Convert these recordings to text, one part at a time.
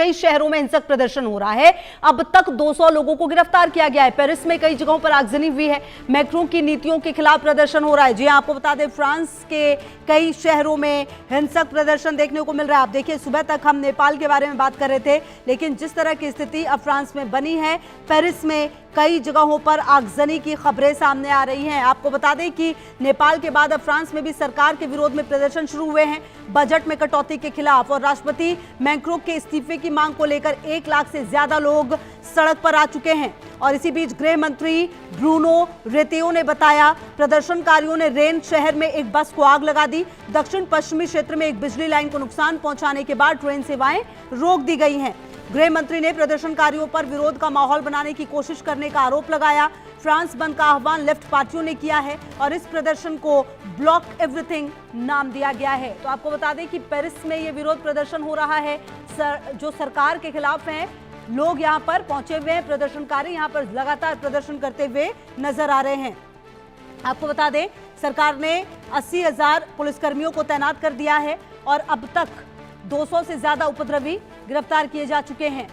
कई शहरों में हिंसक प्रदर्शन हो रहा है। अब तक 200 लोगों को गिरफ्तार किया गया है। पेरिस में कई जगहों पर आगजनी हुई है। मैक्रों की नीतियों के खिलाफ प्रदर्शन हो रहा है। जी आपको बता दें, फ्रांस के कई शहरों में हिंसक प्रदर्शन देखने को मिल रहा है। आप देखिए, सुबह तक हम नेपाल के बारे में बात कर रहे थे, लेकिन जिस तरह की स्थिति अब फ्रांस में बनी है, पेरिस में कई जगहों पर आगजनी की खबरें सामने आ रही हैं। आपको बता दें कि नेपाल के बाद अब फ्रांस में भी सरकार के विरोध में प्रदर्शन शुरू हुए हैं, बजट में कटौती के खिलाफ और राष्ट्रपति मैक्रों के इस्तीफे की मांग को लेकर 1 लाख से ज्यादा लोग सड़क पर आ चुके हैं। और इसी बीच गृह मंत्री ब्रूनो रेतेओ ने बताया, प्रदर्शनकारियों ने रेन शहर में एक बस को आग लगा दी। दक्षिण पश्चिमी क्षेत्र में एक बिजली लाइन को नुकसान पहुंचाने के बाद ट्रेन सेवाएं रोक दी गई हैं। गृह मंत्री ने प्रदर्शनकारियों पर विरोध का माहौल बनाने की कोशिश करने का आरोप लगाया। फ्रांस बंद का आह्वान लेफ्ट पार्टियों ने किया है और इस प्रदर्शन को ब्लॉक एवरीथिंग नाम दिया गया है। तो आपको बता दें कि पेरिस में ये विरोध प्रदर्शन हो रहा है, जो सरकार के खिलाफ हैं। लोग यहां पर पहुंचे हुए हैं, प्रदर्शनकारी यहां पर लगातार प्रदर्शन करते हुए नजर आ रहे हैं। आपको बता दें, सरकार ने 80,000 पुलिसकर्मियों को तैनात कर दिया है और अब तक 200 से ज्यादा उपद्रवी गिरफ्तार किए जा चुके हैं।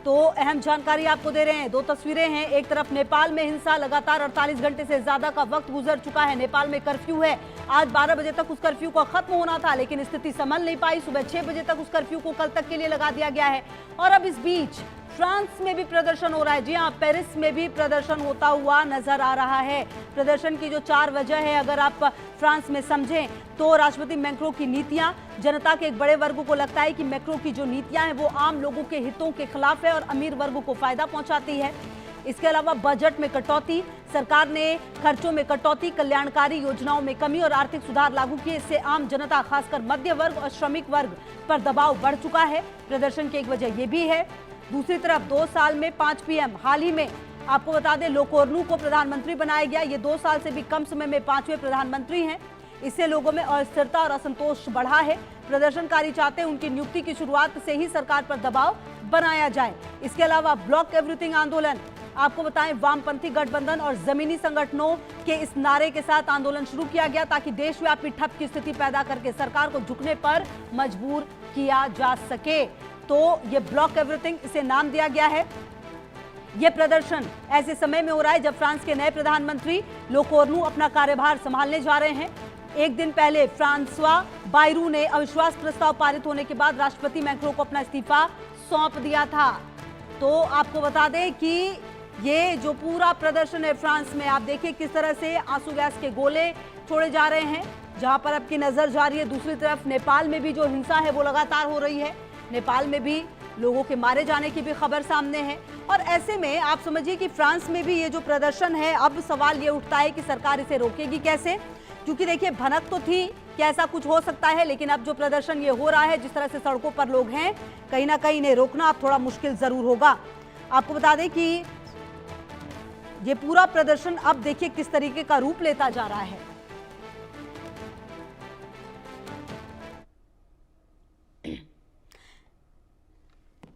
तो अहम जानकारी आपको दे रहे हैं। 2 तस्वीरें हैं। एक तरफ नेपाल में हिंसा, लगातार 48 घंटे से ज्यादा का वक्त गुजर चुका है। नेपाल में कर्फ्यू है। आज 12 बजे तक उस कर्फ्यू को खत्म होना था, लेकिन स्थिति संभल नहीं पाई। सुबह 6 बजे तक उस कर्फ्यू को कल तक के लिए लगा दिया गया है। और अब इस बीच फ्रांस में भी प्रदर्शन हो रहा है। जी हाँ, पेरिस में भी प्रदर्शन होता हुआ नजर आ रहा है। प्रदर्शन की जो 4 वजह है, अगर आप फ्रांस में समझें तो राष्ट्रपति मैक्रों की नीतियां, जनता के एक बड़े वर्ग को लगता है कि मैक्रों की जो नीतियां हैं वो आम लोगों के हितों के खिलाफ है और अमीर वर्ग को फायदा पहुंचाती है। इसके अलावा बजट में कटौती, सरकार ने खर्चों में कटौती, कल्याणकारी योजनाओं में कमी और आर्थिक सुधार लागू किए। इससे आम जनता, खासकर मध्य वर्ग और श्रमिक वर्ग पर दबाव बढ़ चुका है। प्रदर्शन की एक वजह यह भी है। दूसरी तरफ 2 साल में 5 पीएम, हाल ही में आपको बता दें लोकोर्नु को प्रधानमंत्री बनाया गया। ये 2 साल से भी कम समय में 5वें प्रधानमंत्री हैं। इससे लोगों में अस्थिरता और असंतोष बढ़ा है। प्रदर्शनकारी चाहते हैं उनकी नियुक्ति की शुरुआत से ही सरकार पर दबाव बनाया जाए। इसके अलावा ब्लॉक एवरीथिंग आंदोलन, आपको बताएं वामपंथी गठबंधन और जमीनी संगठनों के इस नारे के साथ आंदोलन शुरू किया गया ताकि देशव्यापी ठप की स्थिति पैदा करके सरकार को झुकने पर मजबूर किया जा सके। तो ये ब्लॉक एवरीथिंग, इसे नाम दिया गया है। यह प्रदर्शन ऐसे समय में हो रहा है जब फ्रांस के नए प्रधानमंत्री लोकोर्नु अपना कार्यभार संभालने जा रहे हैं। एक दिन पहले फ्रांसवा बायरू ने अविश्वास प्रस्ताव पारित होने के बाद राष्ट्रपति मैक्रों को अपना इस्तीफा सौंप दिया था। तो आपको बता दें कि ये जो पूरा प्रदर्शन है फ्रांस में, आप देखिए किस तरह से आंसू गैस के गोले छोड़े जा रहे हैं, जहां पर आपकी नजर जा रही है। दूसरी तरफ नेपाल में भी जो हिंसा है वो लगातार हो रही है। नेपाल में भी लोगों के मारे जाने की भी खबर सामने है। और ऐसे में आप समझिए कि फ्रांस में भी ये जो प्रदर्शन है, अब सवाल ये उठता है कि सरकार इसे रोकेगी कैसे, क्योंकि देखिए भनक तो थी कि ऐसा कुछ हो सकता है, लेकिन अब जो प्रदर्शन ये हो रहा है, जिस तरह से सड़कों पर लोग हैं, कहीं ना कहीं इन्हें रोकना अब थोड़ा मुश्किल जरूर होगा। आपको बता दें कि ये पूरा प्रदर्शन अब देखिए किस तरीके का रूप लेता जा रहा है।